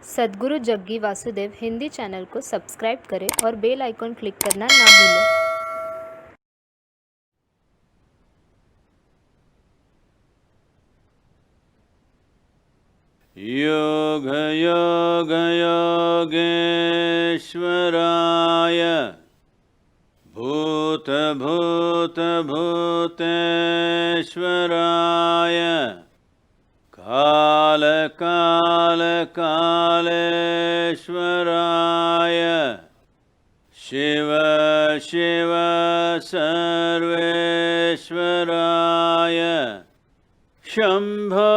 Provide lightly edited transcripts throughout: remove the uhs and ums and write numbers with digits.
Sadhguru Jaggi Vasudev Hindi channel को subscribe करें और बेल आइकॉन क्लिक करना ना भूलें। योग योग योगेश्वराय भूत भूत भूतेश्वराय काल काल कालेश्वराय शिव शिव सर्वेश्वराय शंभो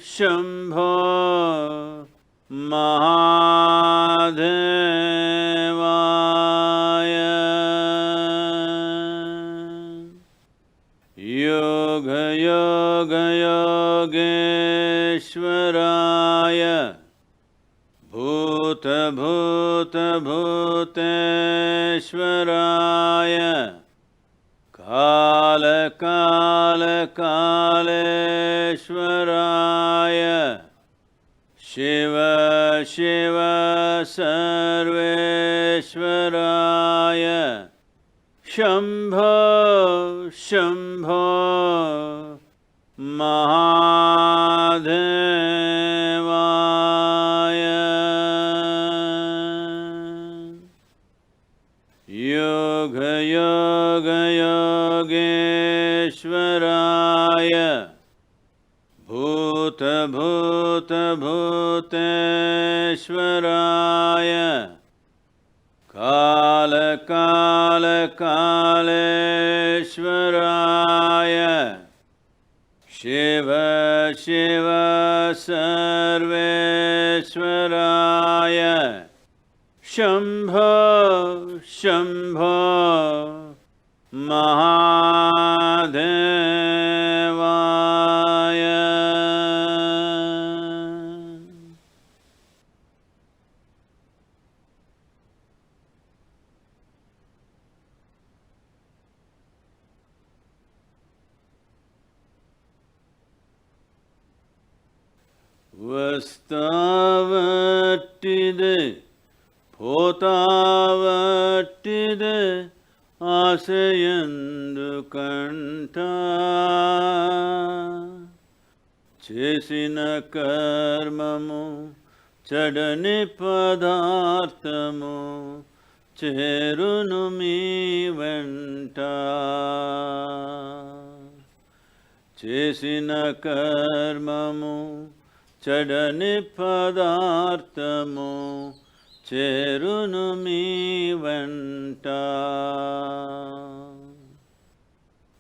शंभो महादेवाय योग योग योगेश्वराय भूत भूत भूतेश्वराय काल काल कालेश्वराय शिव शिव सर्वेश्वराय शंभो शंभो महादेवाय योग योग योगेश्वराय भूत भूत भूतेश्वराय काल काल कालेश्वराय शिव शिव सर्वेश्वराय शंभो शंभो महादेवाय वस्तावट्टिदे పోతావట్టిదే ఆశయందుకంట చేసిన కర్మము చెడని పదార్థము చేరును మీ వెంట చేసిన కర్మము చెడని పదార్థము చేరును మీ వెంట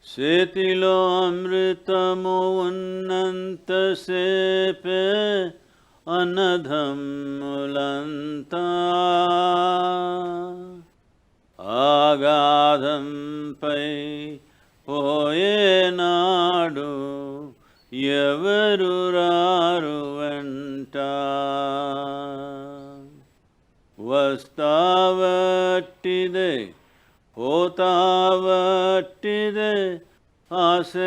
చేతిలో అమృతము ఉన్నంతసేపే అన్నదమ్ములంతా ఆగాధంపై పోయేనాడు ఎవరు రారు వెంట వస్తావట్టిదే పోతావట్టిదే ఆశయందుకంట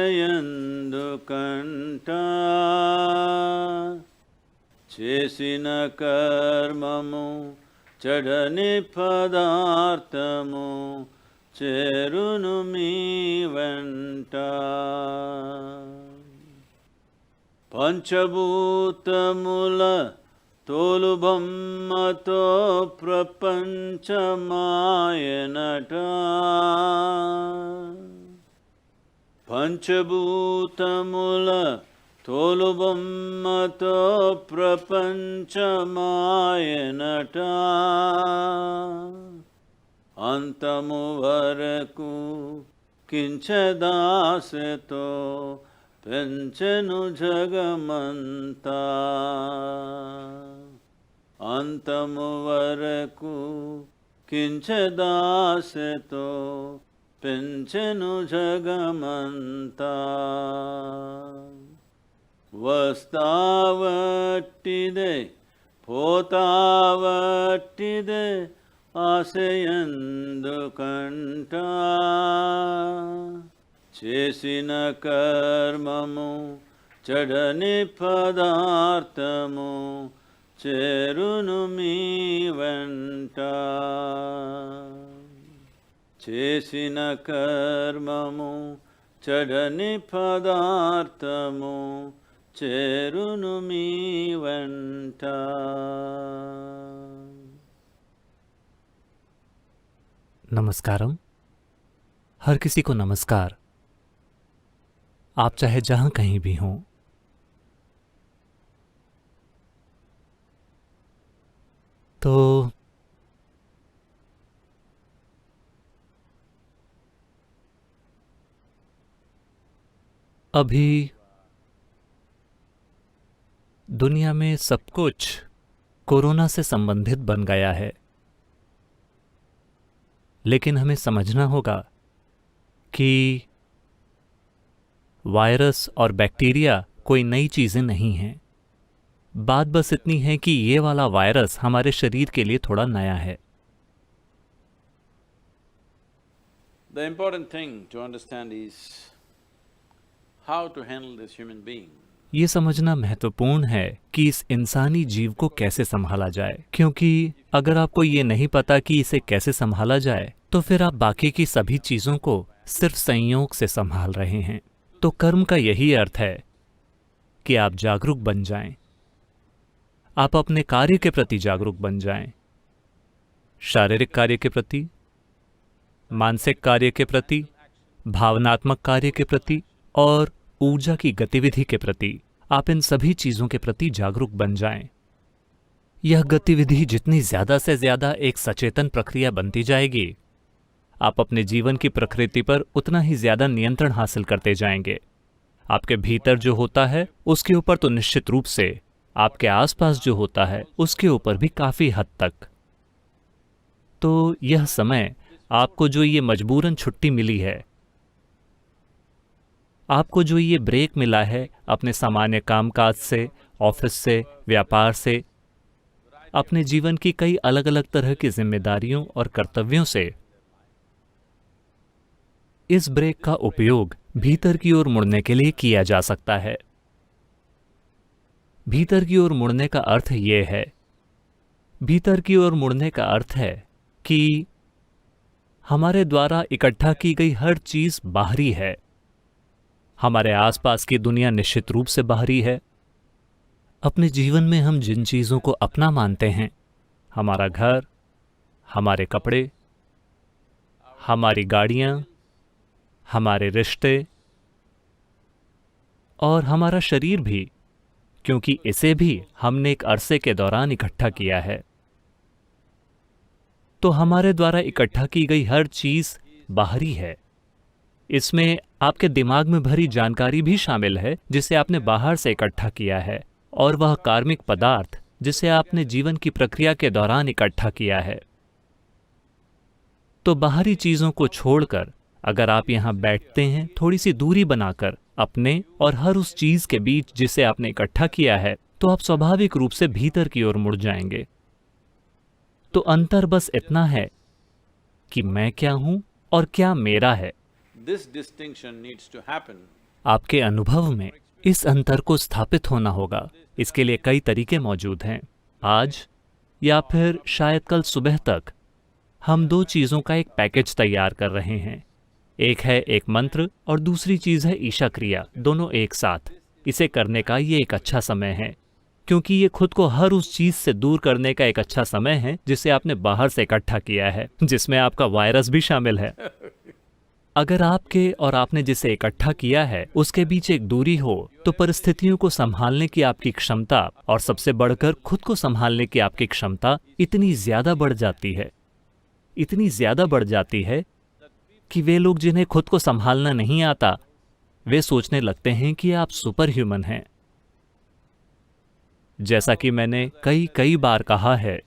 చేసిన కర్మము చెడని పదార్థము చేరును మీ వెంట పంచభూతముల తోలుబొమ్మతో ప్రపంచమాయనట పంచభూతముల తోలుబొమ్మతో ప్రపంచమాయనట అంతము వరకు కించదాసతో పెంచెను జగమంతా అంతము వరకు కించదాసతో పెంచెను జగమంతా వస్తావట్టిదే పోతావట్టిదే ఆశయందుకంట చేసిన కర్మము చెడని పదార్థము చేరును మీ వెంట చేసిన కర్మము చెడని పదార్థము చేరును మీ వెంట. नमस्कारम. हर किसी को नमस्कार. आप चाहे जहां कहीं भी हों, तो अभी दुनिया में सब कुछ कोरोना से संबंधित बन गया है, लेकिन हमें समझना होगा कि वायरस और बैक्टीरिया कोई नई चीज़ें नहीं हैं. बात बस इतनी है कि ये वाला वायरस हमारे शरीर के लिए थोड़ा नया है. The important thing to understand is how to handle this human being. ये समझना महत्वपूर्ण है कि इस इंसानी जीव को कैसे संभाला जाए, क्योंकि अगर आपको ये नहीं पता कि इसे कैसे संभाला जाए तो फिर आप बाकी की सभी चीज़ों को सिर्फ संयोग से संभाल रहे हैं. तो कर्म का यही अर्थ है कि आप जागरूक बन जाएं, आप अपने कार्य के प्रति जागरूक बन जाएं, शारीरिक कार्य के प्रति, मानसिक कार्य के प्रति, भावनात्मक कार्य के प्रति और ऊर्जा की गतिविधि के प्रति. आप इन सभी चीज़ों के प्रति जागरूक बन जाएं. यह गतिविधि जितनी ज़्यादा से ज़्यादा एक सचेतन प्रक्रिया बनती जाएगी, आप अपने जीवन की प्रकृति पर उतना ही ज़्यादा नियंत्रण हासिल करते जाएंगे. आपके भीतर जो होता है उसके ऊपर तो निश्चित रूप से, आपके आसपास जो होता है उसके ऊपर भी काफ़ी हद तक. तो यह समय आपको जो ये मजबूरन छुट्टी मिली है, आपको जो ये ब्रेक मिला है अपने सामान्य कामकाज से, ऑफिस से, व्यापार से, अपने जीवन की कई अलग अलग तरह की जिम्मेदारियों और कर्तव्यों से, इस ब्रेक का उपयोग भीतर की ओर मुड़ने के लिए किया जा सकता है. भीतर की ओर मुड़ने का अर्थ ये है, भीतर की ओर मुड़ने का अर्थ है कि हमारे द्वारा इकट्ठा की गई हर चीज बाहरी है. हमारे आसपास की दुनिया निश्चित रूप से बाहरी है. अपने जीवन में हम जिन चीज़ों को अपना मानते हैं, हमारा घर, हमारे कपड़े, हमारी गाड़ियाँ, हमारे रिश्ते और हमारा शरीर भी, क्योंकि इसे भी हमने एक अरसे के दौरान इकट्ठा किया है. तो हमारे द्वारा इकट्ठा की गई हर चीज़ बाहरी है. इसमें आपके दिमाग में भरी जानकारी भी शामिल है जिसे आपने बाहर से इकट्ठा किया है, और वह कार्मिक पदार्थ जिसे आपने जीवन की प्रक्रिया के दौरान इकट्ठा किया है. तो बाहरी चीज़ों को छोड़कर अगर आप यहाँ बैठते हैं, थोड़ी सी दूरी बनाकर अपने और हर उस चीज़ के बीच जिसे आपने इकट्ठा किया है, तो आप स्वाभाविक रूप से भीतर की ओर मुड़ जाएंगे. तो अंतर बस इतना है कि मैं क्या हूं और क्या मेरा है. This distinction needs to happen. आपके अनुभव में इस अंतर को स्थापित होना होगा. इसके लिए कई तरीके मौजूद हैं. आज या फिर शायद कल सुबह तक हम दो चीज़ों का एक पैकेज तैयार कर रहे हैं. एक है एक मंत्र और दूसरी चीज़ है ईशा क्रिया, दोनों एक साथ. इसे करने का ये एक अच्छा समय है, क्योंकि ये खुद को हर उस चीज़ से दूर करने का एक अच्छा समय है जिसे आपने बाहर से इकट्ठा किया है, जिसमें आपका वायरस भी शामिल है. अगर आपके और आपने जिसे इकट्ठा किया है उसके बीच एक दूरी हो, तो परिस्थितियों को संभालने की आपकी क्षमता और सबसे बढ़कर खुद को संभालने की आपकी क्षमता इतनी ज़्यादा बढ़ जाती है, इतनी ज़्यादा बढ़ जाती है कि वे लोग जिन्हें खुद को संभालना नहीं आता, वे सोचने लगते हैं कि आप सुपर ह्यूमन हैं. जैसा कि मैंने कई बार कहा है,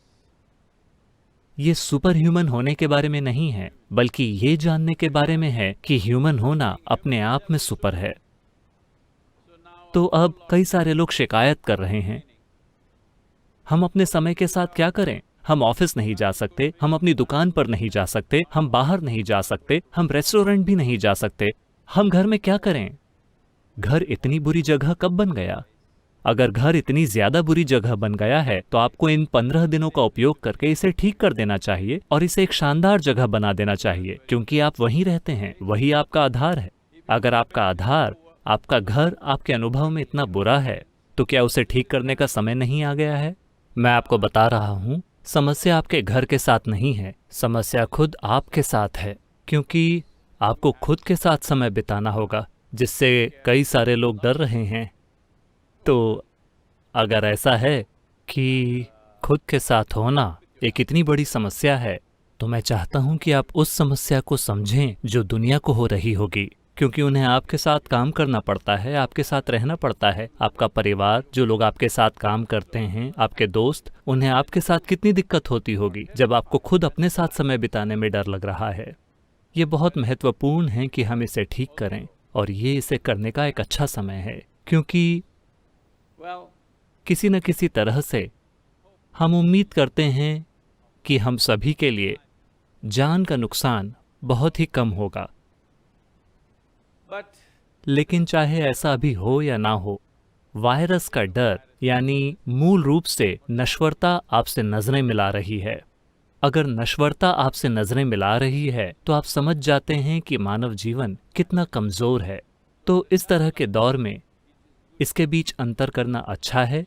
ये सुपर ह्यूमन होने के बारे में नहीं है, बल्कि ये जानने के बारे में है कि ह्यूमन होना अपने आप में सुपर है. तो अब कई सारे लोग शिकायत कर रहे हैं, हम अपने समय के साथ क्या करें? हम ऑफिस नहीं जा सकते, हम अपनी दुकान पर नहीं जा सकते, हम बाहर नहीं जा सकते, हम रेस्टोरेंट भी नहीं जा सकते, हम घर में क्या करें? घर इतनी बुरी जगह कब बन गया? अगर घर इतनी ज्यादा बुरी जगह बन गया है तो आपको इन 15 दिनों का उपयोग करके इसे ठीक कर देना चाहिए और इसे एक शानदार जगह बना देना चाहिए, क्योंकि आप वहीं रहते हैं, वही आपका आधार है। अगर आपका आधार, आपका घर आपके अनुभव में इतना बुरा है तो क्या उसे ठीक करने का समय नहीं आ गया है? मैं आपको बता रहा हूं, समस्या आपके घर के साथ नहीं है, समस्या खुद आपके साथ है, क्योंकि आपको खुद के साथ समय बिताना होगा, जिससे कई सारे लोग डर रहे हैं। तो अगर ऐसा है कि खुद के साथ होना एक इतनी बड़ी समस्या है, तो मैं चाहता हूं कि आप उस समस्या को समझें जो दुनिया को हो रही होगी, क्योंकि उन्हें आपके साथ काम करना पड़ता है, आपके साथ रहना पड़ता है। आपका परिवार, जो लोग आपके साथ काम करते हैं, आपके दोस्त, उन्हें आपके साथ कितनी दिक्कत होती होगी जब आपको खुद अपने साथ समय बिताने में डर लग रहा है। ये बहुत महत्वपूर्ण है कि हम इसे ठीक करें, और ये इसे करने का एक अच्छा समय है, क्योंकि Well, किसी न किसी तरह से हम उम्मीद करते हैं कि हम सभी के लिए जान का नुकसान बहुत ही कम होगा। but लेकिन चाहे ऐसा भी हो या ना हो, वायरस का डर यानी मूल रूप से नश्वरता आपसे नजरें मिला रही है। अगर नश्वरता आपसे नजरें मिला रही है तो आप समझ जाते हैं कि मानव जीवन कितना कमजोर है। तो इस तरह के दौर में इसके बीच अंतर करना अच्छा है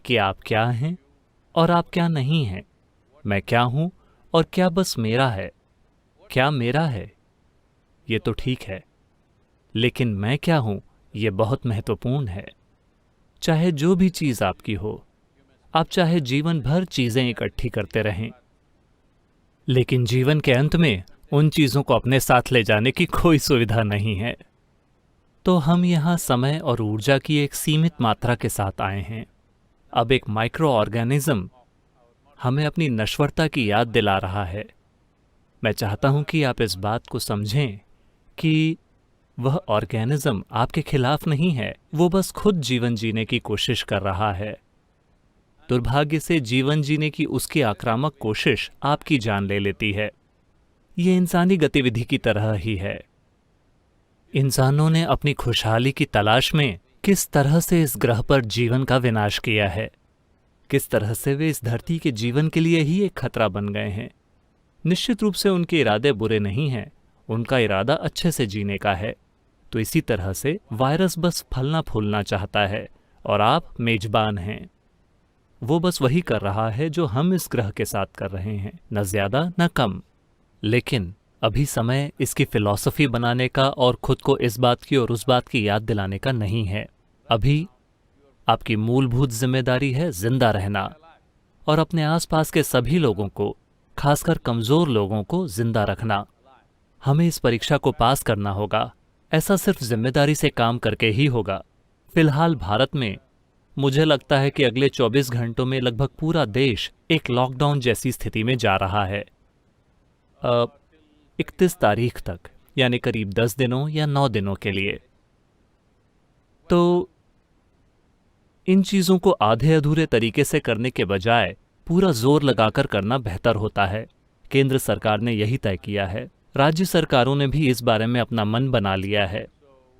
कि आप क्या हैं और आप क्या नहीं हैं, मैं क्या हूं और क्या बस मेरा है। क्या मेरा है ये तो ठीक है, लेकिन मैं क्या हूं ये बहुत महत्वपूर्ण है। चाहे जो भी चीज आपकी हो, आप चाहे जीवन भर चीजें इकट्ठी करते रहें, लेकिन जीवन के अंत में उन चीजों को अपने साथ ले जाने की कोई सुविधा नहीं है। तो हम यहाँ समय और ऊर्जा की एक सीमित मात्रा के साथ आए हैं। अब एक माइक्रो ऑर्गेनिज्म हमें अपनी नश्वरता की याद दिला रहा है। मैं चाहता हूं कि आप इस बात को समझें कि वह ऑर्गेनिज्म आपके खिलाफ नहीं है, वो बस खुद जीवन जीने की कोशिश कर रहा है। दुर्भाग्य से जीवन जीने की उसकी आक्रामक कोशिश आपकी जान ले लेती है। ये इंसानी गतिविधि की तरह ही है। इंसानों ने अपनी खुशहाली की तलाश में किस तरह से इस ग्रह पर जीवन का विनाश किया है, किस तरह से वे इस धरती के जीवन के लिए ही एक खतरा बन गए हैं। निश्चित रूप से उनके इरादे बुरे नहीं हैं, उनका इरादा अच्छे से जीने का है। तो इसी तरह से वायरस बस फलना फूलना चाहता है और आप मेजबान हैं। वो बस वही कर रहा है जो हम इस ग्रह के साथ कर रहे हैं, न ज्यादा न कम। लेकिन अभी समय इसकी फिलॉसफी बनाने का और खुद को इस बात की और उस बात की याद दिलाने का नहीं है। अभी आपकी मूलभूत जिम्मेदारी है जिंदा रहना और अपने आसपास के सभी लोगों को, खासकर कमजोर लोगों को जिंदा रखना। हमें इस परीक्षा को पास करना होगा। ऐसा सिर्फ जिम्मेदारी से काम करके ही होगा। फिलहाल भारत में मुझे लगता है कि अगले 24 घंटों में लगभग पूरा देश एक लॉकडाउन जैसी स्थिति में जा रहा है। 31 तारीख तक, यानी करीब 10 दिनों या 9 दिनों के लिए। तो इन चीजों को आधे अधूरे तरीके से करने के बजाय पूरा जोर लगाकर करना बेहतर होता है। केंद्र सरकार ने यही तय किया है। राज्य सरकारों ने भी इस बारे में अपना मन बना लिया है।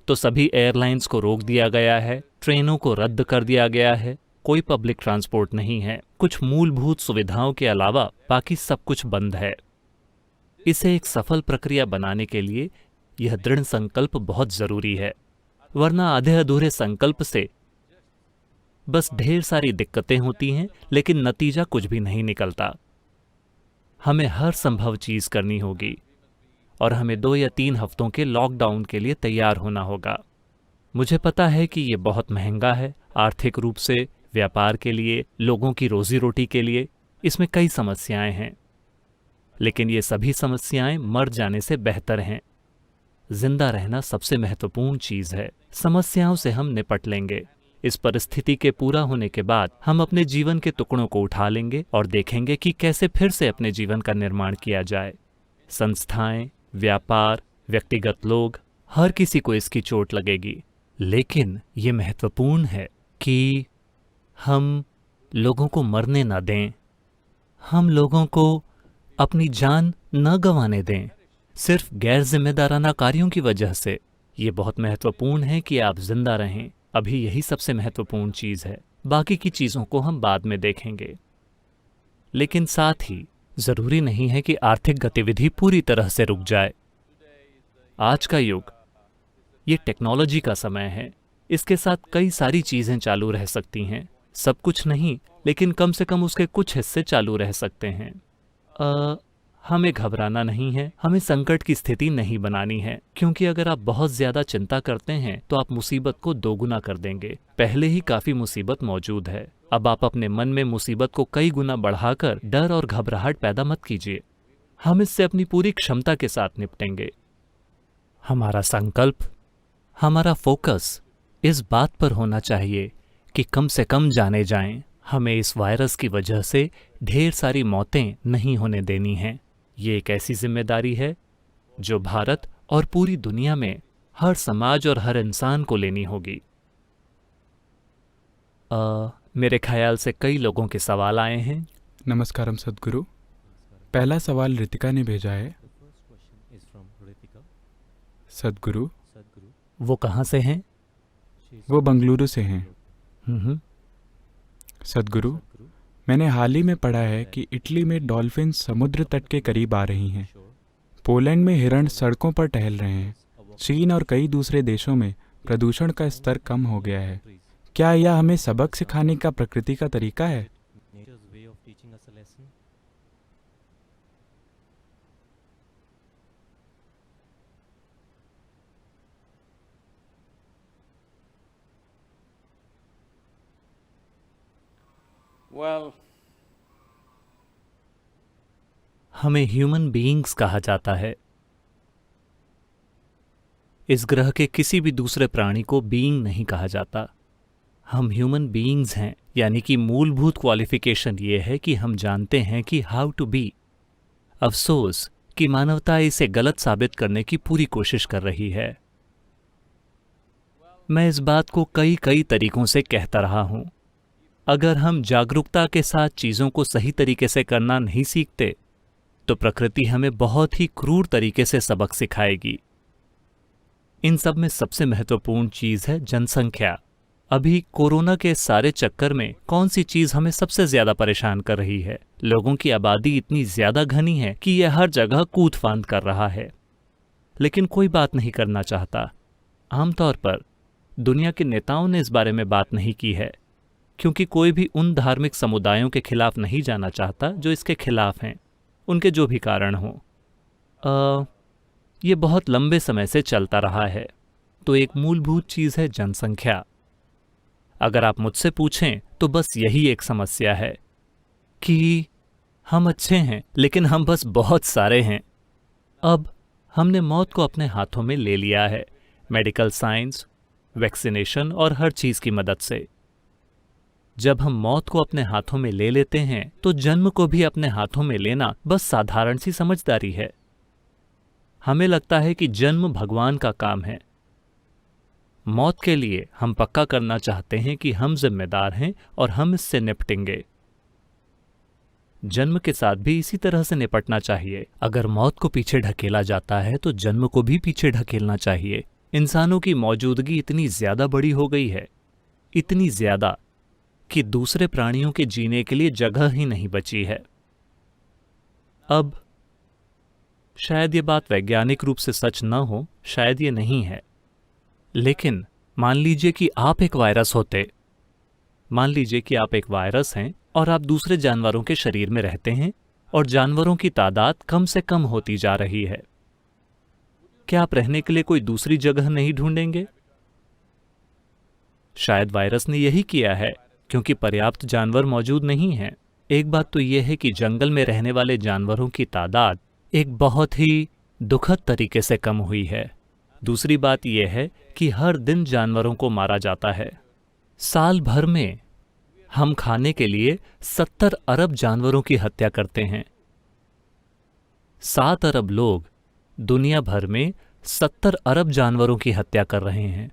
तो सभी एयरलाइंस को रोक दिया गया है, ट्रेनों को रद्द कर दिया गया है, कोई पब्लिक ट्रांसपोर्ट नहीं है, कुछ मूलभूत सुविधाओं के अलावा बाकी सब कुछ बंद है। इसे एक सफल प्रक्रिया बनाने के लिए यह दृढ़ संकल्प बहुत जरूरी है, वरना आधे अधूरे संकल्प से बस ढेर सारी दिक्कतें होती हैं, लेकिन नतीजा कुछ भी नहीं निकलता। हमें हर संभव चीज करनी होगी और हमें 2 या 3 हफ्तों के लॉकडाउन के लिए तैयार होना होगा। मुझे पता है कि ये बहुत महंगा है, आर्थिक रूप से, व्यापार के लिए, लोगों की रोजी रोटी के लिए, इसमें कई समस्याएं हैं, लेकिन ये सभी समस्याएं मर जाने से बेहतर हैं। जिंदा रहना सबसे महत्वपूर्ण चीज है। समस्याओं से हम निपट लेंगे। इस परिस्थिति के पूरा होने के बाद हम अपने जीवन के टुकड़ों को उठा लेंगे और देखेंगे कि कैसे फिर से अपने जीवन का निर्माण किया जाए। संस्थाएं, व्यापार, व्यक्तिगत लोग, हर किसी को इसकी चोट लगेगी, लेकिन ये महत्वपूर्ण है कि हम लोगों को मरने न दें, हम लोगों को अपनी जान न गंवाने दें सिर्फ गैर जिम्मेदाराना कार्यों की वजह से। ये बहुत महत्वपूर्ण है कि आप जिंदा रहें, अभी यही सबसे महत्वपूर्ण चीज है, बाकी की चीजों को हम बाद में देखेंगे। लेकिन साथ ही जरूरी नहीं है कि आर्थिक गतिविधि पूरी तरह से रुक जाए। आज का युग ये टेक्नोलॉजी का समय है, इसके साथ कई सारी चीजें चालू रह सकती हैं। सब कुछ नहीं, लेकिन कम से कम उसके कुछ हिस्से चालू रह सकते हैं। हमें घबराना नहीं है, हमें संकट की स्थिति नहीं बनानी है, क्योंकि अगर आप बहुत ज्यादा चिंता करते हैं तो आप मुसीबत को दोगुना कर देंगे। पहले ही काफी मुसीबत मौजूद है, अब आप अपने मन में मुसीबत को कई गुना बढ़ाकर डर और घबराहट पैदा मत कीजिए। हम इससे अपनी पूरी क्षमता के साथ निपटेंगे। हमारा संकल्प, हमारा फोकस इस बात पर होना चाहिए कि कम से कम जाने जाएं। हमें इस वायरस की वजह से ढेर सारी मौतें नहीं होने देनी हैं। ये एक ऐसी जिम्मेदारी है जो भारत और पूरी दुनिया में हर समाज और हर इंसान को लेनी होगी। मेरे ख्याल से कई लोगों के सवाल आए हैं। नमस्कारम सद्गुरु। पहला सवाल रितिका ने भेजा है। सद्गुरु, वो कहाँ से हैं? वो बंगलुरु से हैं। सद्गुरु, मैंने हाल ही में पढ़ा है कि इटली में डॉल्फिन समुद्र तट के करीब आ रही हैं। पोलैंड में हिरण सड़कों पर टहल रहे हैं। चीन और कई दूसरे देशों में प्रदूषण का स्तर कम हो गया है। क्या यह हमें सबक सिखाने का प्रकृति का तरीका है? Well, हमें ह्यूमन बीइंग्स कहा जाता है। इस ग्रह के किसी भी दूसरे प्राणी को बीइंग नहीं कहा जाता। हम ह्यूमन बीइंग्स हैं, यानी कि मूलभूत क्वालिफिकेशन ये है कि हम जानते हैं कि हाउ टू बी। अफसोस कि मानवता इसे गलत साबित करने की पूरी कोशिश कर रही है। मैं इस बात को कई कई तरीकों से कहता रहा हूं। अगर हम जागरूकता के साथ चीजों को सही तरीके से करना नहीं सीखते तो प्रकृति हमें बहुत ही क्रूर तरीके से सबक सिखाएगी। इन सब में सबसे महत्वपूर्ण चीज है जनसंख्या। अभी कोरोना के सारे चक्कर में कौन सी चीज हमें सबसे ज्यादा परेशान कर रही है? लोगों की आबादी इतनी ज्यादा घनी है कि यह हर जगह कूद फांद कर रहा है, लेकिन कोई बात नहीं करना चाहता। आमतौर पर दुनिया के नेताओं ने इस बारे में बात नहीं की है, क्योंकि कोई भी उन धार्मिक समुदायों के खिलाफ नहीं जाना चाहता जो इसके खिलाफ हैं, उनके जो भी कारण हों। ये बहुत लंबे समय से चलता रहा है। तो एक मूलभूत चीज है जनसंख्या। अगर आप मुझसे पूछें तो बस यही एक समस्या है कि हम अच्छे हैं, लेकिन हम बस बहुत सारे हैं। अब हमने मौत को अपने हाथों में ले लिया है, मेडिकल साइंस, वैक्सीनेशन और हर चीज की मदद से। जब हम मौत को अपने हाथों में ले लेते हैं तो जन्म को भी अपने हाथों में लेना बस साधारण सी समझदारी है। हमें लगता है कि जन्म भगवान का काम है। मौत के लिए हम पक्का करना चाहते हैं कि हम जिम्मेदार हैं और हम इससे निपटेंगे। जन्म के साथ भी इसी तरह से निपटना चाहिए। अगर मौत को पीछे ढकेला जाता है तो जन्म को भी पीछे ढकेलना चाहिए। इंसानों की मौजूदगी इतनी ज्यादा बड़ी हो गई है, इतनी ज्यादा कि दूसरे प्राणियों के जीने के लिए जगह ही नहीं बची है। अब शायद ये बात वैज्ञानिक रूप से सच न हो, शायद ये नहीं है, लेकिन मान लीजिए कि आप एक वायरस होते। मान लीजिए कि आप एक वायरस हैं और आप दूसरे जानवरों के शरीर में रहते हैं और जानवरों की तादाद कम से कम होती जा रही है। क्या आप रहने के लिए कोई दूसरी जगह नहीं ढूंढेंगे? शायद वायरस ने यही किया है, क्योंकि पर्याप्त जानवर मौजूद नहीं हैं। एक बात तो यह है कि जंगल में रहने वाले जानवरों की तादाद एक बहुत ही दुखद तरीके से कम हुई है। दूसरी बात यह है कि हर दिन जानवरों को मारा जाता है। साल भर में हम खाने के लिए 70 अरब जानवरों की हत्या करते हैं। 7 अरब लोग दुनिया भर में 70 अरब जानवरों की हत्या कर रहे हैं।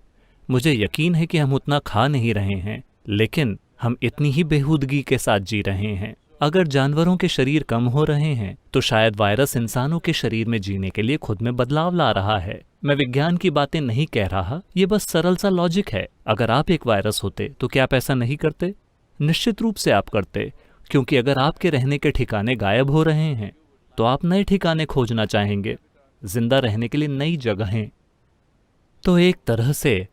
मुझे यकीन है कि हम उतना खा नहीं रहे हैं, लेकिन हम इतनी ही बेहूदगी के साथ जी रहे हैं। अगर जानवरों के शरीर कम हो रहे हैं तो शायद वायरस इंसानों के शरीर में जीने के लिए खुद में बदलाव ला रहा है। मैं विज्ञान की बातें नहीं कह रहा, ये बस सरल सा लॉजिक है। अगर आप एक वायरस होते तो क्या आप ऐसा नहीं करते? निश्चित रूप से आप करते, क्योंकि अगर आपके रहने के ठिकाने गायब हो रहे हैं तो आप नए ठिकाने खोजना चाहेंगे, जिंदा रहने के लिए नई जगहें। तो एक तरह से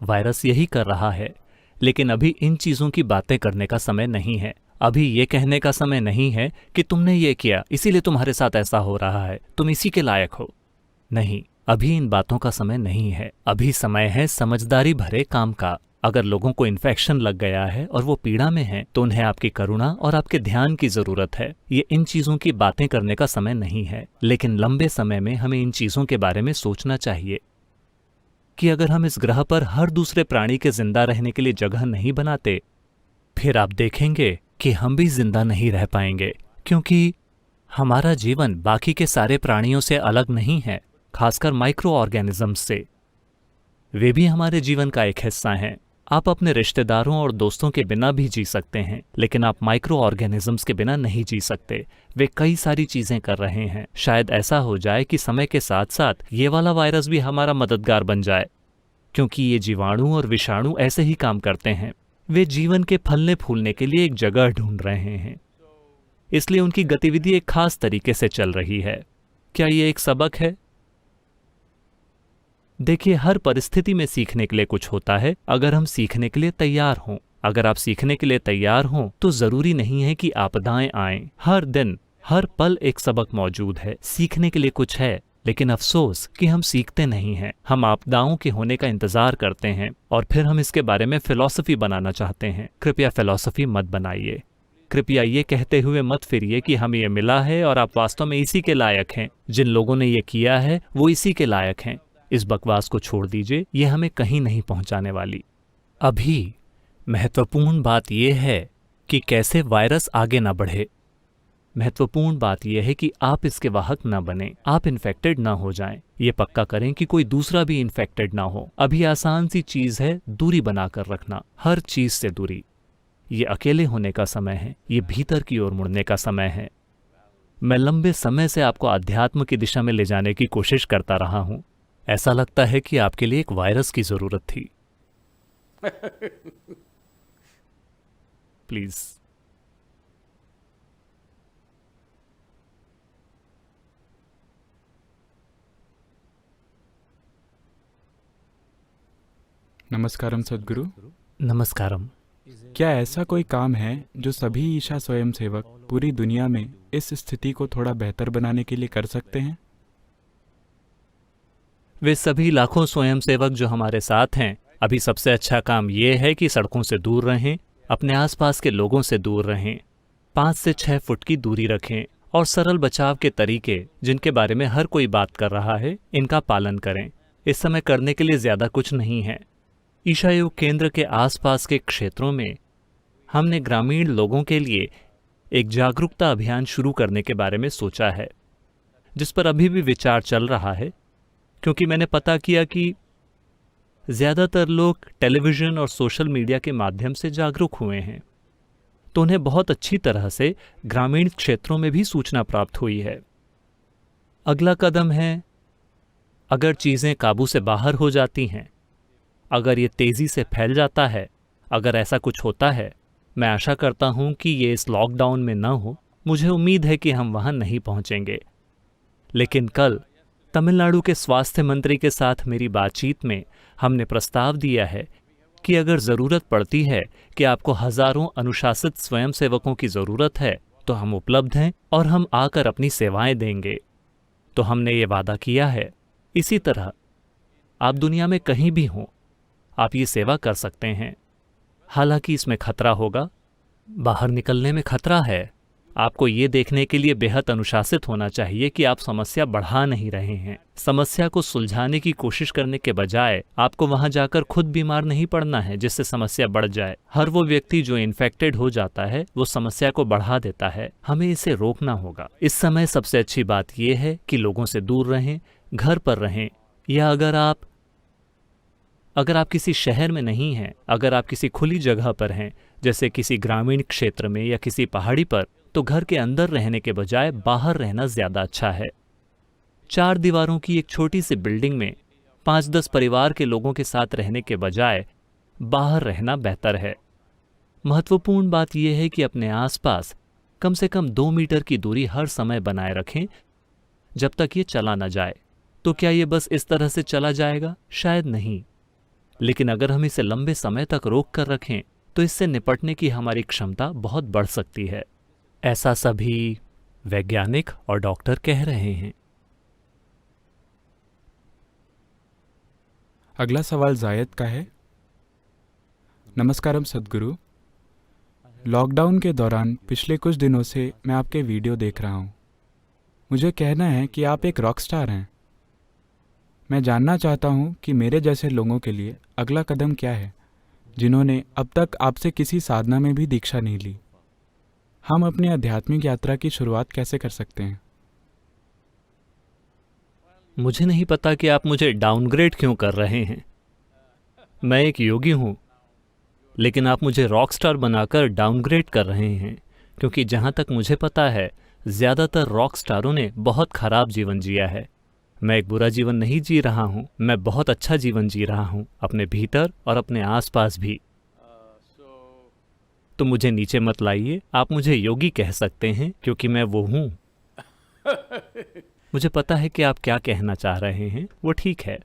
वायरस यही कर रहा है, लेकिन अभी इन चीजों की बातें करने का समय नहीं है। अभी ये कहने का समय नहीं है कि तुमने ये किया इसीलिए तुम्हारे साथ ऐसा हो रहा है, तुम इसी के लायक हो। नहीं, अभी इन बातों का समय नहीं है। अभी समय है समझदारी भरे काम का। अगर लोगों को इन्फेक्शन लग गया है और वो पीड़ा में है तो उन्हें आपकी करुणा और आपके ध्यान की जरूरत है। ये इन चीजों की बातें करने का समय नहीं है, लेकिन लंबे समय में हमें इन चीजों के बारे में सोचना चाहिए कि अगर हम इस ग्रह पर हर दूसरे प्राणी के जिंदा रहने के लिए जगह नहीं बनाते, फिर आप देखेंगे कि हम भी जिंदा नहीं रह पाएंगे, क्योंकि हमारा जीवन बाकी के सारे प्राणियों से अलग नहीं है, खासकर माइक्रो ऑर्गेनिजम्स से। वे भी हमारे जीवन का एक हिस्सा हैं। आप अपने रिश्तेदारों और दोस्तों के बिना भी जी सकते हैं, लेकिन आप माइक्रो ऑर्गेनिजम्स के बिना नहीं जी सकते। वे कई सारी चीजें कर रहे हैं। शायद ऐसा हो जाए कि समय के साथ साथ ये वाला वायरस भी हमारा मददगार बन जाए, क्योंकि ये जीवाणु और विषाणु ऐसे ही काम करते हैं। वे जीवन के फलने फूलने के लिए एक जगह ढूंढ रहे हैं, इसलिए उनकी गतिविधि एक खास तरीके से चल रही है। क्या ये एक सबक है? देखिए, हर परिस्थिति में सीखने के लिए कुछ होता है, अगर हम सीखने के लिए तैयार हों। अगर आप सीखने के लिए तैयार हों तो जरूरी नहीं है कि आपदाएं आएं। हर दिन हर पल एक सबक मौजूद है, सीखने के लिए कुछ है, लेकिन अफसोस कि हम सीखते नहीं हैं। हम आपदाओं के होने का इंतजार करते हैं और फिर हम इसके बारे में फिलॉसफी बनाना चाहते हैं। कृपया फिलॉसफी मत बनाइए। कृपया ये कहते हुए मत फिरिए कि हमें ये मिला है और आप वास्तव में इसी के लायक हैं। जिन लोगों ने ये किया है वो इसी के लायक हैं। इस बकवास को छोड़ दीजिए, ये हमें कहीं नहीं पहुंचाने वाली। अभी महत्वपूर्ण बात यह है कि कैसे वायरस आगे ना बढ़े। महत्वपूर्ण बात यह है कि आप इसके वाहक ना बने, आप इन्फेक्टेड ना हो जाएं। ये पक्का करें कि कोई दूसरा भी इन्फेक्टेड ना हो। अभी आसान सी चीज है दूरी बनाकर रखना, हर चीज से दूरी। ये अकेले होने का समय है, ये भीतर की ओर मुड़ने का समय है। मैं लंबे समय से आपको अध्यात्म की दिशा में ले जाने की कोशिश करता रहा हूं। ऐसा लगता है कि आपके लिए एक वायरस की जरूरत थी। प्लीज। नमस्कारम सद्गुरु। नमस्कारम। क्या ऐसा कोई काम है जो सभी ईशा स्वयंसेवक पूरी दुनिया में इस स्थिति को थोड़ा बेहतर बनाने के लिए कर सकते हैं? वे सभी लाखों स्वयंसेवक जो हमारे साथ हैं, अभी सबसे अच्छा काम ये है कि सड़कों से दूर रहें, अपने आसपास के लोगों से दूर रहें, 5 से 6 फुट की दूरी रखें और सरल बचाव के तरीके जिनके बारे में हर कोई बात कर रहा है, इनका पालन करें। इस समय करने के लिए ज्यादा कुछ नहीं है। ईशा योग केंद्र के आसपास के क्षेत्रों में हमने ग्रामीण लोगों के लिए एक जागरूकता अभियान शुरू करने के बारे में सोचा है, जिस पर अभी भी विचार चल रहा है, क्योंकि मैंने पता किया कि ज्यादातर लोग टेलीविजन और सोशल मीडिया के माध्यम से जागरूक हुए हैं, तो उन्हें बहुत अच्छी तरह से ग्रामीण क्षेत्रों में भी सूचना प्राप्त हुई है। अगला कदम है, अगर चीजें काबू से बाहर हो जाती हैं, अगर ये तेजी से फैल जाता है, अगर ऐसा कुछ होता है, मैं आशा करता हूं कि ये इस लॉकडाउन में न हो। मुझे उम्मीद है कि हम वहां नहीं पहुंचेंगे, लेकिन कल तमिलनाडु के स्वास्थ्य मंत्री के साथ मेरी बातचीत में हमने प्रस्ताव दिया है कि अगर ज़रूरत पड़ती है कि आपको हजारों अनुशासित स्वयंसेवकों की ज़रूरत है, तो हम उपलब्ध हैं और हम आकर अपनी सेवाएं देंगे। तो हमने ये वादा किया है। इसी तरह आप दुनिया में कहीं भी हों, आप ये सेवा कर सकते हैं। हालांकि इसमें खतरा होगा, बाहर निकलने में खतरा है। आपको ये देखने के लिए बेहद अनुशासित होना चाहिए कि आप समस्या बढ़ा नहीं रहे हैं। समस्या को सुलझाने की कोशिश करने के बजाय आपको वहां जाकर खुद बीमार नहीं पड़ना है, जिससे समस्या बढ़ जाए। हर वो व्यक्ति जो इन्फेक्टेड हो जाता है वो समस्या को बढ़ा देता है। हमें इसे रोकना होगा। इस समय सबसे अच्छी बात यह है कि लोगों से दूर रहें, घर पर रहें, या अगर आप किसी शहर में नहीं हैं, अगर आप किसी खुली जगह पर हैं, जैसे किसी ग्रामीण क्षेत्र में या किसी पहाड़ी पर, तो घर के अंदर रहने के बजाय बाहर रहना ज्यादा अच्छा है। 4 दीवारों की एक छोटी सी बिल्डिंग में 5-10 परिवार के लोगों के साथ रहने के बजाय बाहर रहना बेहतर है। महत्वपूर्ण बात यह है कि अपने आसपास कम से कम 2 मीटर की दूरी हर समय बनाए रखें जब तक ये चला न जाए। तो क्या ये बस इस तरह से चला जाएगा? शायद नहीं। लेकिन अगर हम इसे लंबे समय तक रोक कर रखें तो इससे निपटने की हमारी क्षमता बहुत बढ़ सकती है। ऐसा सभी वैज्ञानिक और डॉक्टर कह रहे हैं। अगला सवाल जायद का है। नमस्कारम सद्गुरु। लॉकडाउन के दौरान पिछले कुछ दिनों से मैं आपके वीडियो देख रहा हूँ। मुझे कहना है कि आप एक रॉक स्टार हैं। मैं जानना चाहता हूँ कि मेरे जैसे लोगों के लिए अगला कदम क्या है, जिन्होंने अब तक आपसे किसी साधना में भी दीक्षा नहीं ली। हम अपनी आध्यात्मिक यात्रा की शुरुआत कैसे कर सकते हैं? मुझे नहीं पता कि आप मुझे डाउनग्रेड क्यों कर रहे हैं। मैं एक योगी हूँ, लेकिन आप मुझे रॉक स्टार बनाकर डाउनग्रेड कर रहे हैं, क्योंकि जहाँ तक मुझे पता है ज़्यादातर रॉक स्टारों ने बहुत खराब जीवन जिया है। मैं एक बुरा जीवन नहीं जी रहा हूँ, मैं बहुत अच्छा जीवन जी रहा हूँ, अपने भीतर और अपने आसपास भी। तो मुझे नीचे मत लाइए। आप मुझे योगी कह सकते हैं क्योंकि मैं वो हूँ। मुझे पता है कि आप क्या कहना चाह रहे हैं, वो ठीक है।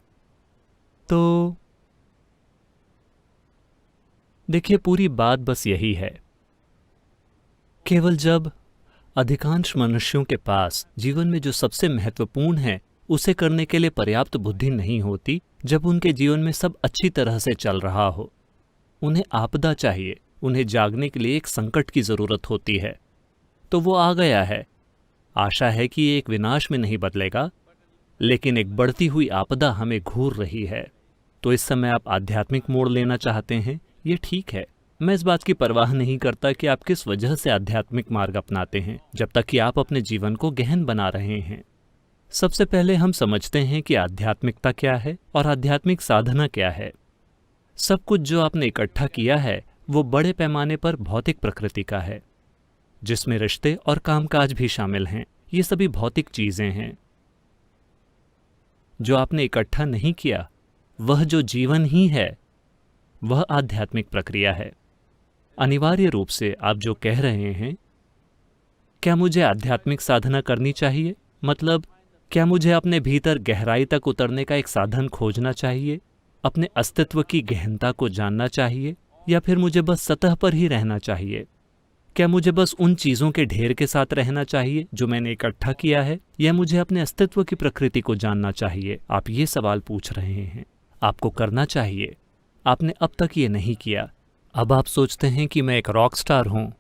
तो देखिए, पूरी बात बस यही है, केवल जब अधिकांश मनुष्यों के पास जीवन में जो सबसे महत्वपूर्ण है उसे करने के लिए पर्याप्त बुद्धि नहीं होती, जब उनके जीवन में सब अच्छी तरह से चल रहा हो, उन्हें आपदा चाहिए, उन्हें जागने के लिए एक संकट की जरूरत होती है। तो वो आ गया है। आशा है कि ये एक विनाश में नहीं बदलेगा, लेकिन एक बढ़ती हुई आपदा हमें घूर रही है। तो इस समय आप आध्यात्मिक मोड़ लेना चाहते हैं, ये ठीक है। मैं इस बात की परवाह नहीं करता कि आप किस वजह से आध्यात्मिक मार्ग अपनाते हैं, जब तक कि आप अपने जीवन को गहन बना रहे हैं। सबसे पहले हम समझते हैं कि आध्यात्मिकता क्या है और आध्यात्मिक साधना क्या है। सब कुछ जो आपने इकट्ठा किया है वो बड़े पैमाने पर भौतिक प्रकृति का है, जिसमें रिश्ते और कामकाज भी शामिल हैं। ये सभी भौतिक चीजें हैं। जो आपने इकट्ठा नहीं किया, वह जो जीवन ही है, वह आध्यात्मिक प्रक्रिया है। अनिवार्य रूप से आप जो कह रहे हैं, क्या मुझे आध्यात्मिक साधना करनी चाहिए? मतलब क्या मुझे अपने भीतर गहराई तक उतरने का एक साधन खोजना चाहिए, अपने अस्तित्व की गहनता को जानना चाहिए, या फिर मुझे बस सतह पर ही रहना चाहिए? क्या मुझे बस उन चीज़ों के ढेर के साथ रहना चाहिए जो मैंने इकट्ठा किया है, या मुझे अपने अस्तित्व की प्रकृति को जानना चाहिए? आप ये सवाल पूछ रहे हैं। आपको करना चाहिए। आपने अब तक ये नहीं किया। अब आप सोचते हैं कि मैं एक रॉक स्टार हूँ।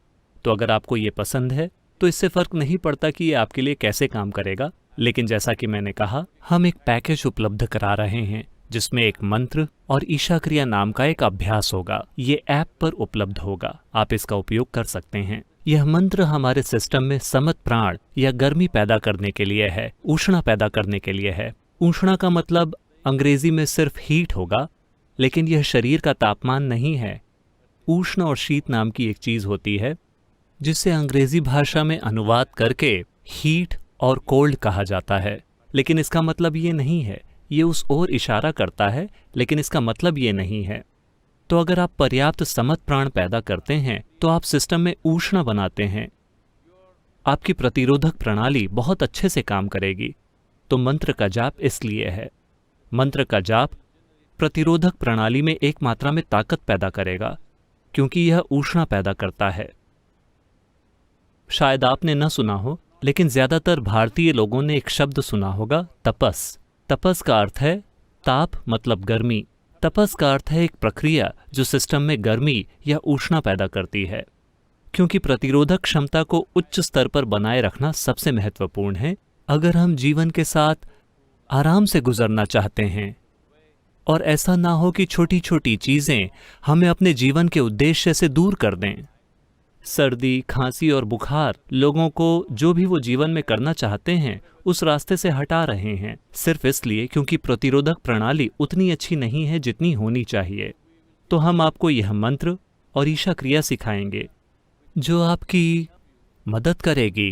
तो अगर आपको ये पसंद है तो इससे फ़र्क नहीं पड़ता कि ये आपके लिए कैसे काम करेगा। लेकिन जैसा कि मैंने कहा, हम एक पैकेज उपलब्ध करा रहे हैं जिसमें एक मंत्र और ईशा क्रिया नाम का एक अभ्यास होगा। ये ऐप पर उपलब्ध होगा, आप इसका उपयोग कर सकते हैं। यह मंत्र हमारे सिस्टम में समत प्राण या गर्मी पैदा करने के लिए है, ऊष्णा पैदा करने के लिए है। ऊष्णा का मतलब अंग्रेजी में सिर्फ हीट होगा, लेकिन यह शरीर का तापमान नहीं है। उष्ण और शीत नाम की एक चीज होती है, जिसे अंग्रेजी भाषा में अनुवाद करके हीट और कोल्ड कहा जाता है। लेकिन इसका मतलब ये नहीं है। ये उस ओर इशारा करता है, लेकिन इसका मतलब ये नहीं है। तो अगर आप पर्याप्त समत प्राण पैदा करते हैं तो आप सिस्टम में ऊष्णा बनाते हैं। आपकी प्रतिरोधक प्रणाली बहुत अच्छे से काम करेगी। तो मंत्र का जाप इसलिए है। मंत्र का जाप प्रतिरोधक प्रणाली में एक मात्रा में ताकत पैदा करेगा, क्योंकि यह ऊष्णा पैदा करता है। शायद आपने न सुना हो, लेकिन ज्यादातर भारतीय लोगों ने एक शब्द सुना होगा, तपस। तपस का अर्थ है ताप, मतलब गर्मी। तपस का अर्थ है एक प्रक्रिया जो सिस्टम में गर्मी या ऊष्णा पैदा करती है। क्योंकि प्रतिरोधक क्षमता को उच्च स्तर पर बनाए रखना सबसे महत्वपूर्ण है अगर हम जीवन के साथ आराम से गुजरना चाहते हैं, और ऐसा ना हो कि छोटी छोटी चीजें हमें अपने जीवन के उद्देश्य से दूर कर दें। सर्दी, खांसी और बुखार लोगों को जो भी वो जीवन में करना चाहते हैं उस रास्ते से हटा रहे हैं, सिर्फ इसलिए क्योंकि प्रतिरोधक प्रणाली उतनी अच्छी नहीं है जितनी होनी चाहिए। तो हम आपको यह मंत्र और ईशा क्रिया सिखाएंगे जो आपकी मदद करेगी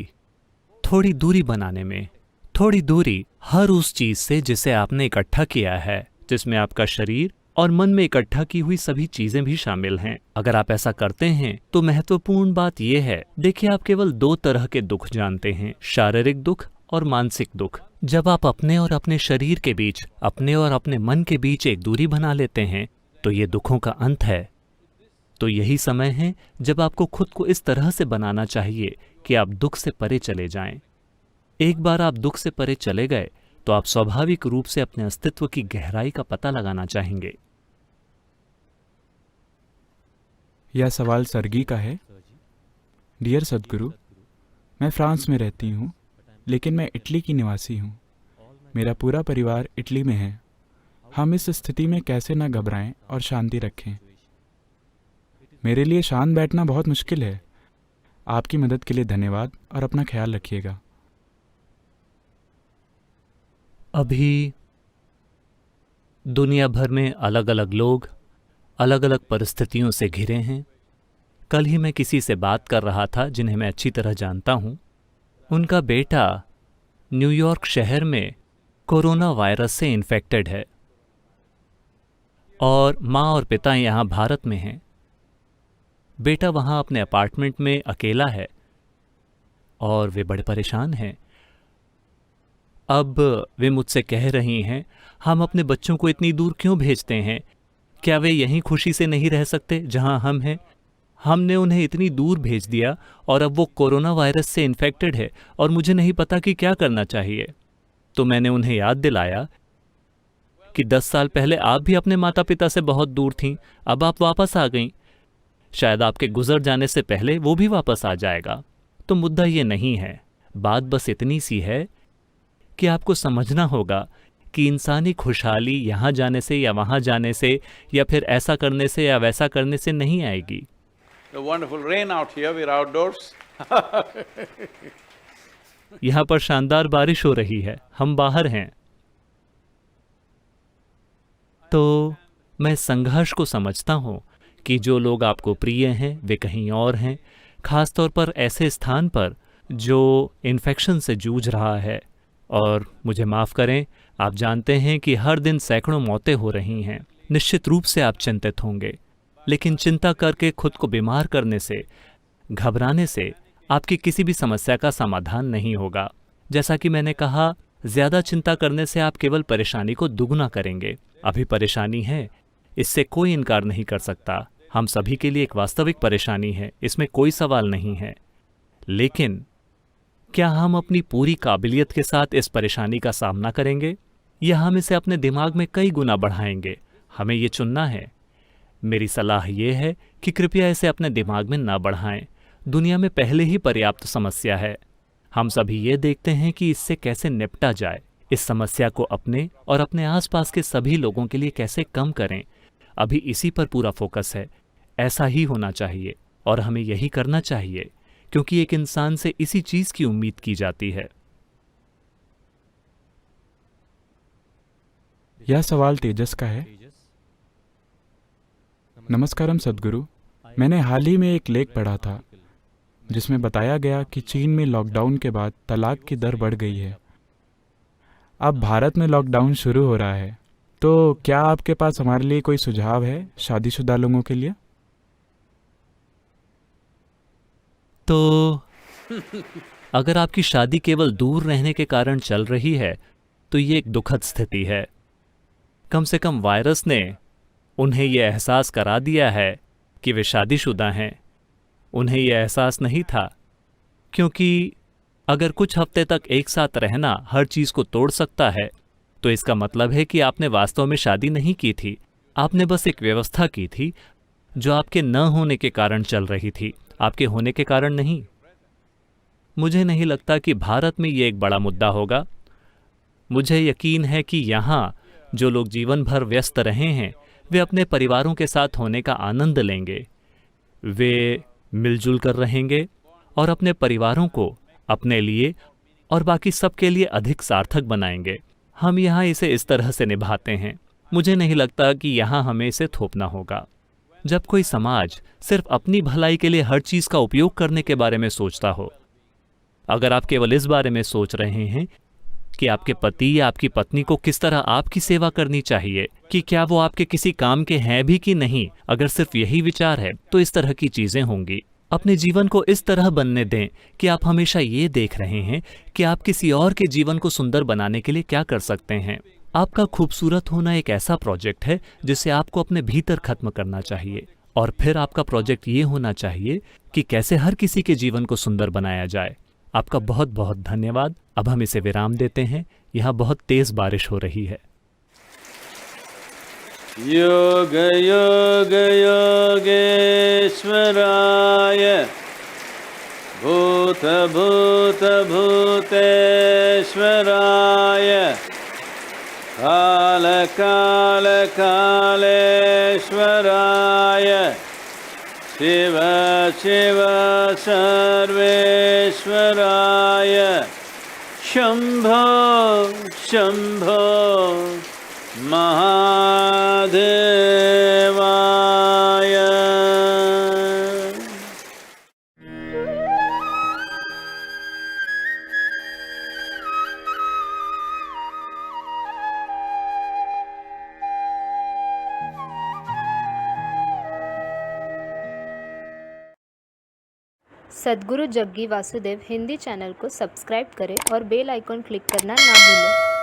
थोड़ी दूरी बनाने में। थोड़ी दूरी हर उस चीज से जिसे आपने इकट्ठा किया है, जिसमें आपका शरीर और मन में इकट्ठा की हुई सभी चीजें भी शामिल हैं। अगर आप ऐसा करते हैं तो महत्वपूर्ण बात यह है, देखिए आप केवल 2 तरह के दुख जानते हैं, शारीरिक दुख और मानसिक दुख। जब आप अपने और अपने शरीर के बीच, अपने और अपने मन के बीच एक दूरी बना लेते हैं तो ये दुखों का अंत है। तो यही समय है जब आपको खुद को इस तरह से बनाना चाहिए कि आप दुख से परे चले जाएं। एक बार आप दुख से परे चले गए तो आप स्वाभाविक रूप से अपने अस्तित्व की गहराई का पता लगाना चाहेंगे। यह सवाल सर्गी का है। डियर सदगुरु, मैं फ्रांस में रहती हूँ, लेकिन मैं इटली की निवासी हूँ। मेरा पूरा परिवार इटली में है। हम इस स्थिति में कैसे न घबराएं और शांति रखें? मेरे लिए शांत बैठना बहुत मुश्किल है। आपकी मदद के लिए धन्यवाद और अपना ख्याल रखिएगा। अभी दुनिया भर में अलग अलग लोग अलग अलग परिस्थितियों से घिरे हैं। कल ही मैं किसी से बात कर रहा था जिन्हें मैं अच्छी तरह जानता हूं। उनका बेटा न्यूयॉर्क शहर में कोरोना वायरस से इन्फेक्टेड है और माँ और पिता यहाँ भारत में हैं। बेटा वहाँ अपने अपार्टमेंट में अकेला है और वे बड़े परेशान हैं। अब वे मुझसे कह रही हैं, हम अपने बच्चों को इतनी दूर क्यों भेजते हैं? क्या वे यहीं खुशी से नहीं रह सकते जहां हम हैं? हमने उन्हें इतनी दूर भेज दिया और अब वो कोरोना वायरस से इन्फेक्टेड है और मुझे नहीं पता कि क्या करना चाहिए। तो मैंने उन्हें याद दिलाया कि 10 साल पहले आप भी अपने माता पिता से बहुत दूर थीं, अब आप वापस आ गईं। शायद आपके गुजर जाने से पहले वो भी वापस आ जाएगा। तो मुद्दा ये नहीं है, बात बस इतनी सी है कि आपको समझना होगा कि इंसानी खुशहाली यहाँ जाने से या वहाँ जाने से या फिर ऐसा करने से या वैसा करने से नहीं आएगी। The wonderful rain out here, we're outdoors. यहाँ पर शानदार बारिश हो रही है, हम बाहर हैं। तो मैं संघर्ष को समझता हूँ कि जो लोग आपको प्रिय हैं वे कहीं और हैं, खासतौर पर ऐसे स्थान पर जो इन्फेक्शन से जूझ रहा है। और मुझे माफ़ करें, आप जानते हैं कि हर दिन सैकड़ों मौतें हो रही हैं। निश्चित रूप से आप चिंतित होंगे, लेकिन चिंता करके खुद को बीमार करने से, घबराने से आपकी किसी भी समस्या का समाधान नहीं होगा। जैसा कि मैंने कहा, ज़्यादा चिंता करने से आप केवल परेशानी को दुगना करेंगे। अभी परेशानी है, इससे कोई इनकार नहीं कर सकता। हम सभी के लिए एक वास्तविक परेशानी है, इसमें कोई सवाल नहीं है। लेकिन क्या हम अपनी पूरी काबिलियत के साथ इस परेशानी का सामना करेंगे या हम इसे अपने दिमाग में कई गुना बढ़ाएंगे? हमें ये चुनना है। मेरी सलाह ये है कि कृपया इसे अपने दिमाग में ना बढ़ाएं। दुनिया में पहले ही पर्याप्त समस्या है। हम सभी ये देखते हैं कि इससे कैसे निपटा जाए। इस समस्या को अपने और अपने आसपास के सभी लोगों के लिए कैसे कम करें, अभी इसी पर पूरा फोकस है। ऐसा ही होना चाहिए और हमें यही करना चाहिए, क्योंकि एक इंसान से इसी चीज की उम्मीद की जाती है। यह सवाल तेजस का है। नमस्कारम सद्गुरु, मैंने हाल ही में एक लेख पढ़ा था जिसमें बताया गया कि चीन में लॉकडाउन के बाद तलाक की दर बढ़ गई है। अब भारत में लॉकडाउन शुरू हो रहा है, तो क्या आपके पास हमारे लिए कोई सुझाव है शादीशुदा लोगों के लिए? तो अगर आपकी शादी केवल दूर रहने के कारण चल रही है तो ये एक दुखद स्थिति है। कम से कम वायरस ने उन्हें यह एहसास करा दिया है कि वे शादीशुदा हैं। उन्हें यह एहसास नहीं था, क्योंकि अगर कुछ हफ्ते तक एक साथ रहना हर चीज़ को तोड़ सकता है तो इसका मतलब है कि आपने वास्तव में शादी नहीं की थी। आपने बस एक व्यवस्था की थी जो आपके न होने के कारण चल रही थी, आपके होने के कारण नहीं। मुझे नहीं लगता कि भारत में ये एक बड़ा मुद्दा होगा। मुझे यकीन है कि यहाँ जो लोग जीवन भर व्यस्त रहे हैं वे अपने परिवारों के साथ होने का आनंद लेंगे। वे मिलजुल कर रहेंगे और अपने परिवारों को अपने लिए और बाकी सबके लिए अधिक सार्थक बनाएंगे। हम यहाँ इसे इस तरह से निभाते हैं। मुझे नहीं लगता कि यहाँ हमें इसे थोपना होगा। जब कोई समाज सिर्फ अपनी भलाई के लिए हर चीज़ का उपयोग करने के बारे में सोचता हो, अगर आप केवल इस बारे में सोच रहे हैं कि आपके पति या आपकी पत्नी को किस तरह आपकी सेवा करनी चाहिए, कि क्या वो आपके किसी काम के हैं भी कि नहीं। अगर सिर्फ यही विचार है तो इस तरह की चीजें होंगी। अपने जीवन को इस तरह बनने दें कि आप हमेशा ये देख रहे हैं कि आप किसी और के जीवन को सुंदर बनाने के लिए क्या कर सकते हैं। आपका खूबसूरत होना एक ऐसा प्रोजेक्ट है जिसे आपको अपने भीतर खत्म करना चाहिए, और फिर आपका प्रोजेक्ट ये होना चाहिए कि कैसे हर किसी के जीवन को सुंदर बनाया जाए। आपका बहुत बहुत धन्यवाद। अब हम इसे विराम देते हैं। यहाँ बहुत तेज बारिश हो रही है। योग योग योगेश्वराय भूत भूत भूतेश्वराय काल काल कालेश्वराय शिव शिव सर्वेश्वराय शंभो शंभो महादेवाय। सद्गुरु जग्गी वासुदेव हिंदी चैनल को सब्सक्राइब करें और बेल आइकॉन क्लिक करना ना भूलें।